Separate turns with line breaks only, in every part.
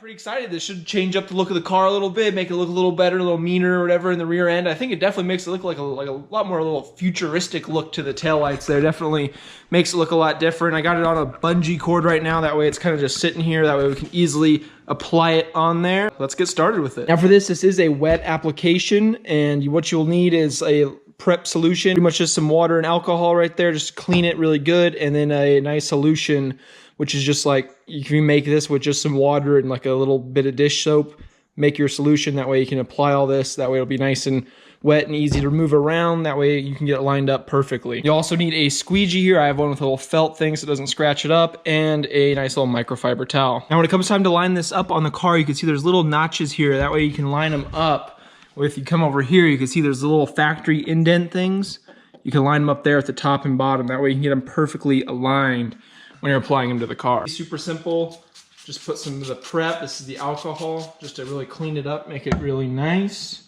Pretty excited. This should change up the look of the car a little bit, make it look a little better, a little meaner or whatever in the rear end. I think it definitely makes it look like a lot more a little futuristic look to the taillights there. Definitely makes it look a lot different. I got it on a bungee cord right now. That way it's kind of just sitting here. That way we can easily apply it on there. Let's get started with it. Now for this is a wet application, and what you'll need is a prep solution. Pretty much just some water and alcohol right there. Just clean it really good, and then a nice solution, which is just like, you can make this with just some water and like a little bit of dish soap. Make your solution, that way you can apply all this. That way it'll be nice and wet and easy to move around. That way you can get it lined up perfectly. You also need a squeegee here. I have one with a little felt thing so it doesn't scratch it up, and a nice little microfiber towel. Now when it comes time to line this up on the car, you can see there's little notches here. That way you can line them up. Or if you come over here, you can see there's little factory indent things. You can line them up there at the top and bottom. That way you can get them perfectly aligned when you're applying them to the car. Super simple. Just put some of the prep. This is the alcohol, just to really clean it up, make it really nice.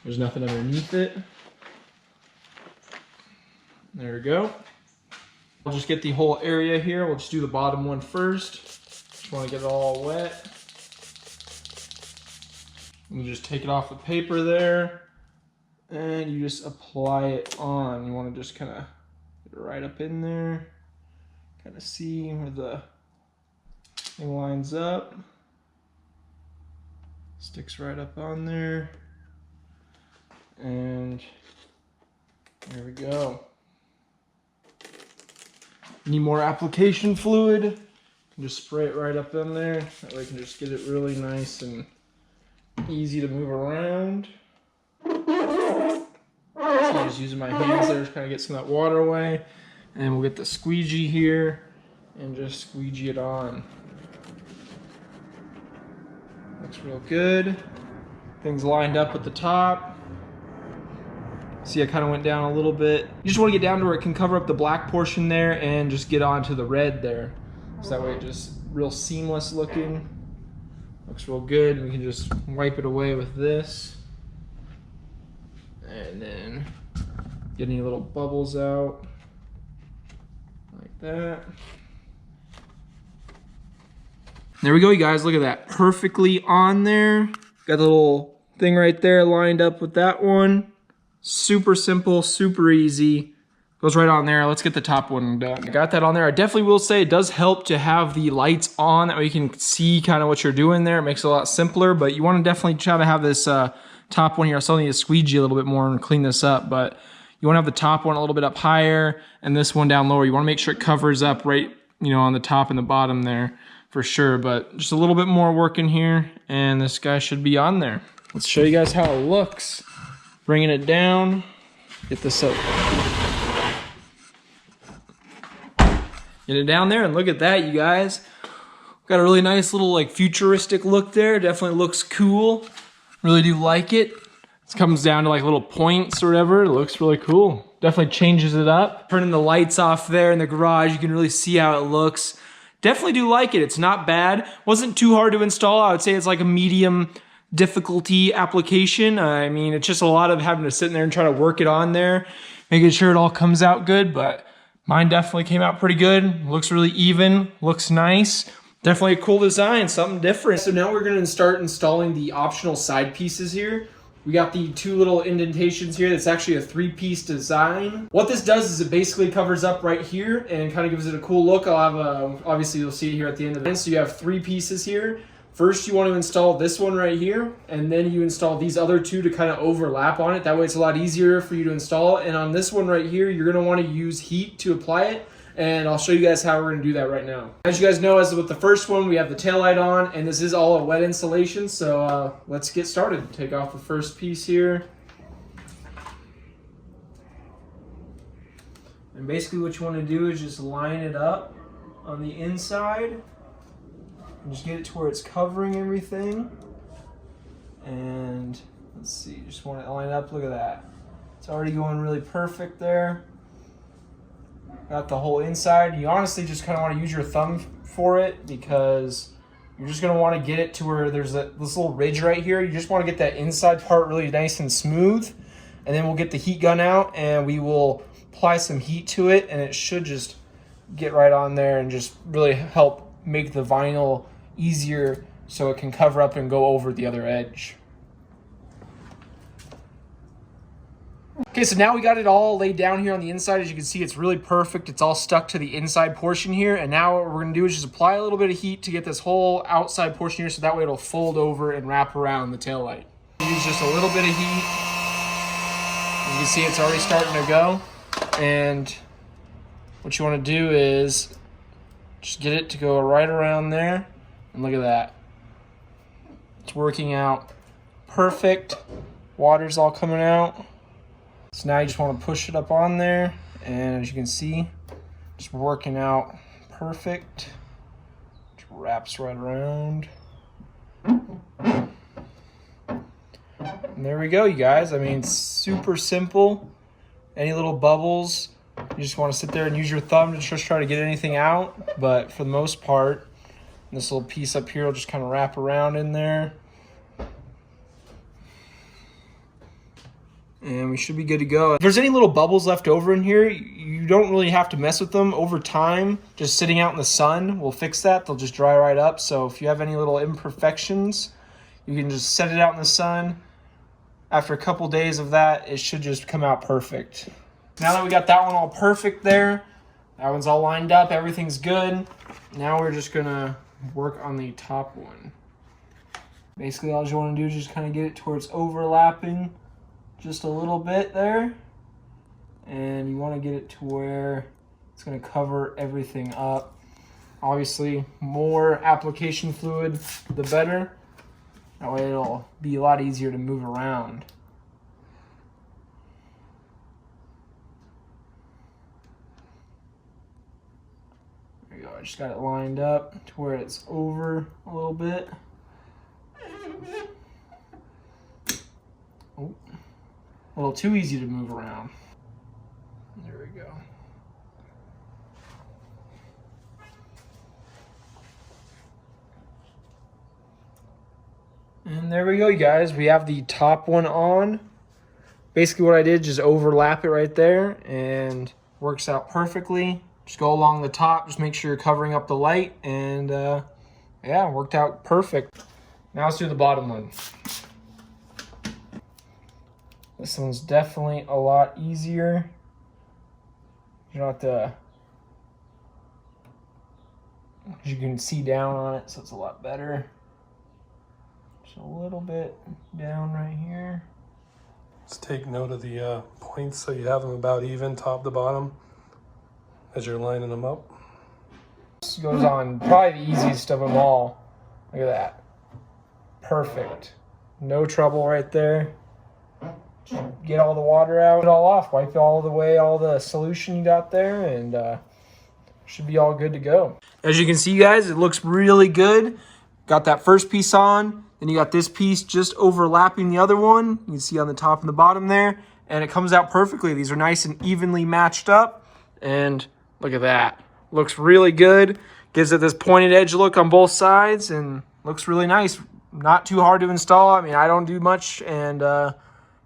There's nothing underneath it. There we go. We'll just get the whole area here. We'll just do the bottom one first. Just want to get it all wet. You just take it off the paper there, and you just apply it on. You want to just kind of get it right up in there. Kind of see where the thing lines up. Sticks right up on there. And there we go. Need more application fluid? You can just spray it right up in there. That way you can just get it really nice and easy to move around. So I'm just using my hands there to kind of get some of that water away. And we'll get the squeegee here and just squeegee it on. Looks real good. Things lined up at the top. See, I kind of went down a little bit. You just want to get down to where it can cover up the black portion there and just get onto the red there. So that way it just real seamless looking. Looks real good. We can just wipe it away with this. And then get any little bubbles out. Like that. There we go, you guys. Look at that. Perfectly on there. Got the little thing right there lined up with that one. Super simple, super easy. Goes right on there. Let's get the top one done. I got that on there. I definitely will say it does help to have the lights on. That way you can see kind of what you're doing there. It makes it a lot simpler, but you want to definitely try to have this top one here. I still need to squeegee a little bit more and clean this up, but you want to have the top one a little bit up higher and this one down lower. You want to make sure it covers up right, on the top and the bottom there for sure, but just a little bit more work in here and this guy should be on there. Let's show you guys how it looks. Bringing it down, get this up. Get it down there and look at that, you guys. Got a really nice little like futuristic look there. Definitely looks cool. Really do like it. It comes down to like little points or whatever. It looks really cool. Definitely changes it up. Turning the lights off there in the garage, you can really see how it looks. Definitely do like it. It's not bad. Wasn't too hard to install. I would say it's like a medium difficulty application. I mean, it's just a lot of having to sit in there and try to work it on there, making sure it all comes out good, but mine definitely came out pretty good. Looks really even, looks nice. Definitely a cool design, something different. So now we're gonna start installing the optional side pieces here. We got the two little indentations here. That's actually a 3-piece design. What this does is it basically covers up right here and kind of gives it a cool look. I'll have obviously you'll see it here at the end of this. So you have 3 pieces here. First, you want to install this one right here, and then you install these other two to kind of overlap on it. That way it's a lot easier for you to install. And on this one right here, you're going to want to use heat to apply it, and I'll show you guys how we're going to do that right now. As you guys know, as with the first one, we have the taillight on, and this is all a wet installation, so let's get started. Take off the first piece here. And basically what you want to do is just line it up on the inside. Just get it to where it's covering everything. And let's see, just want to line up. Look at that. It's already going really perfect there. Got the whole inside. You honestly just kind of want to use your thumb for it because you're just going to want to get it to where there's this little ridge right here. You just want to get that inside part really nice and smooth. And then we'll get the heat gun out and we will apply some heat to it, and it should just get right on there and just really help make the vinyl easier so it can cover up and go over the other edge. Okay, so now we got it all laid down here on the inside. As you can see, it's really perfect. It's all stuck to the inside portion here. And now what we're gonna do is just apply a little bit of heat to get this whole outside portion here, so that way it'll fold over and wrap around the taillight. Use just a little bit of heat. You can see it's already starting to go. And what you wanna do is just get it to go right around there. And look at that. It's working out perfect. Water's all coming out. So now you just want to push it up on there, and as you can see, just working out perfect. Just wraps right around. And there we go, you guys. I mean, it's super simple. Any little bubbles, you just want to sit there and use your thumb to just try to get anything out. But for the most part, this little piece up here will just kind of wrap around in there. And we should be good to go. If there's any little bubbles left over in here, you don't really have to mess with them. Over time, just sitting out in the sun will fix that. They'll just dry right up. So if you have any little imperfections, you can just set it out in the sun. After a couple days of that, it should just come out perfect. Now that we got that one all perfect there, that one's all lined up, everything's good. Now we're just gonna work on the top one. Basically, all you wanna do is just kind of get it towards overlapping just a little bit there, and you want to get it to where it's going to cover everything up. Obviously, more application fluid, the better. That way it'll be a lot easier to move around. There you go, I just got it lined up to where it's over a little bit. Oh. A little too easy to move around. There we go. And there we go, you guys. We have the top one on. Basically what I did, just overlap it right there, and works out perfectly. Just go along the top, just make sure you're covering up the light, and yeah, worked out perfect. Now let's do the bottom one. This one's definitely a lot easier. You don't have to, you can see down on it, so it's a lot better. Just a little bit down right here.
Just take note of the points so you have them about even, top to bottom, as you're lining them up.
This goes on probably the easiest of them all. Look at that. Perfect. No trouble right there. Get all the water out, it all off, wipe all the solution you got there, and should be all good to go. As you can see, guys, it looks really good. Got that first piece on, then you got this piece just overlapping the other one. You can see on the top and the bottom there, and it comes out perfectly. These are nice and evenly matched up, and look at that. Looks really good. Gives it this pointed edge look on both sides, and looks really nice. Not too hard to install. I mean, I don't do much, and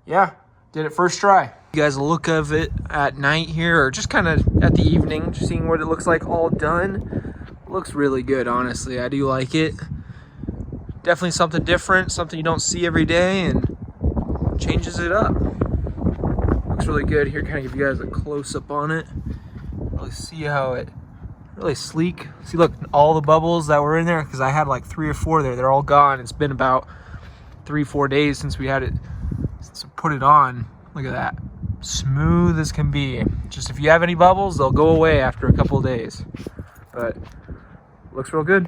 yeah, did it first try. You guys a look of it at night here, or just kind of at the evening, just seeing what it looks like all done. Looks really good, honestly. I do like it. Definitely something different, something you don't see every day, and changes it up. Looks really good. Here, kind of give you guys a close-up on it. Really see how it, really sleek. See, look, all the bubbles that were in there, because I had like 3 or 4 there. They're all gone. It's been about 3-4 days since we had it. So put it on. Look at that. Smooth as can be. Just if you have any bubbles, they'll go away after a couple of days. But looks real good.